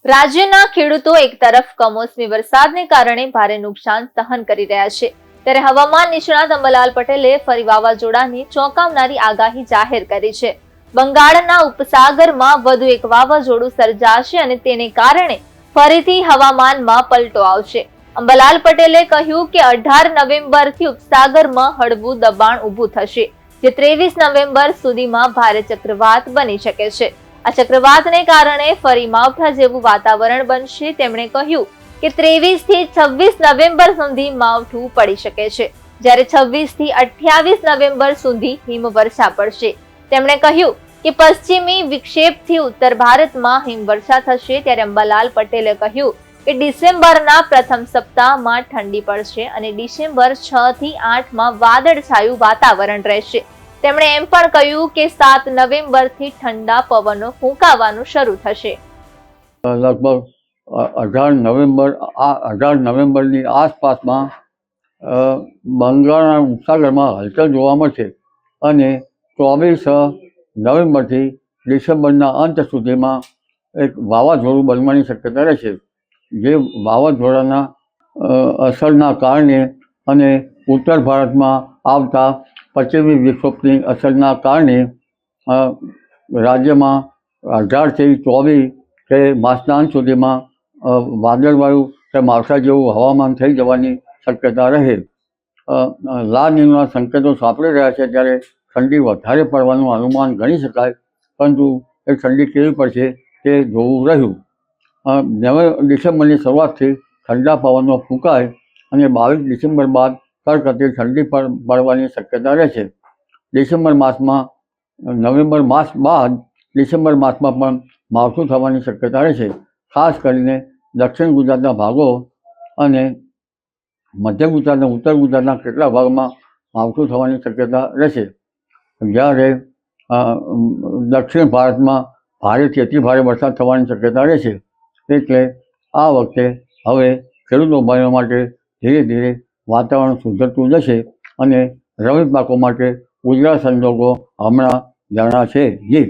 રાજ્યના ખેડૂતો એક તરફ કમોસમી વરસાદને કારણે ભારે નુકસાન સહન કરી રહ્યા છે, ત્યારે હવામાન નિષ્ણાત અંબાલાલ પટેલે ફરી વાવાઝોડાની ચોંકાવનારી આગાહી જાહેર કરી છે. બંગાળના ઉપસાગરમાં વધુ એક વાવાઝોડું સર્જાશે અને તેને કારણે ફરીથી હવામાનમાં પલટો આવશે. અંબાલાલ પટેલે કહ્યું કે 18 નવેમ્બરથી ઉપસાગરમાં હળવું દબાણ ઊભું થશે, જે 23 નવેમ્બર સુધીમાં ભારે ચક્રવાત બની શકે છે. આ ચક્રવાતને કારણે ફરી માવઠા જેવું વાતાવરણ બનશે. તેમણે કહ્યું કે 23 થી 26 નવેમ્બર સુધી માવઠું પડી શકે છે, જ્યારે 26 થી 28 નવેમ્બર સુધી હિમવર્ષા પડશે. તેમણે કહ્યું કે પશ્ચિમી વિક્ષેપથી ઉત્તર ભારતમાં હિમવર્ષા થશે. ત્યારે અંબાલાલ પટેલે કહ્યું કે ડિસેમ્બરના પ્રથમ સપ્તાહમાં ઠંડી પડશે અને ડિસેમ્બર 6 થી 8 માં વાદળછાયું વાતાવરણ રહેશે. તેમણે એમ પણ કહ્યું કે 7 નવેમ્બરથી ઠંડા પવનો ફૂંકાવાનું શરૂ થશે. લગભગ 18 નવેમ્બરની આસપાસમાં બંગાળના ઉપસાગરમાં હલચલ જોવા મળશે અને 24 નવેમ્બરથી ડિસેમ્બરના અંત સુધીમાં એક વાવાઝોડું બનવાની શક્યતા રહેશે. જે વાવાઝોડાના અસરના કારણે અને ઉત્તર ભારતમાં આવતા પશ્ચિમી વિક્ષોભની અસરના કારણે રાજ્યમાં 18 થી 24 માસના અંત સુધીમાં વાદળવાયું કે માવઠા જેવું હવામાન થઈ જવાની શક્યતા રહે. લા નીનોના સંકેતો સાંપડી રહ્યા છે, ત્યારે ઠંડી વધારે પડવાનું અનુમાન ગણી શકાય, પરંતુ એ ઠંડી કેવી પડશે તે જોવું રહ્યું. ડિસેમ્બરની શરૂઆતથી ઠંડા પવનો ફૂંકાય અને 22 ડિસેમ્બર બાદ કડકડતી ઠંડી પડવાની શક્યતા રહેશે. ડિસેમ્બર માસમાં નવેમ્બર માસ બાદ ડિસેમ્બર માસમાં પણ માવઠું થવાની શક્યતા રહેશે. ખાસ કરીને દક્ષિણ ગુજરાતના ભાગો અને મધ્ય ગુજરાત અને ઉત્તર ગુજરાતના કેટલાક ભાગમાં માવઠું થવાની શક્યતા રહેશે. જ્યારે દક્ષિણ ભારતમાં ભારેથી અતિ ભારે વરસાદ થવાની શક્યતા રહેશે. એટલે આ વખતે હવે ખેડૂતો ભાઈઓ માટે ધીરે ધીરે વાતાવરણ સુધરતું જશે અને રવિ પાકો માટે ઉજળા સંજોગો હમણાં જાણા છે. જી.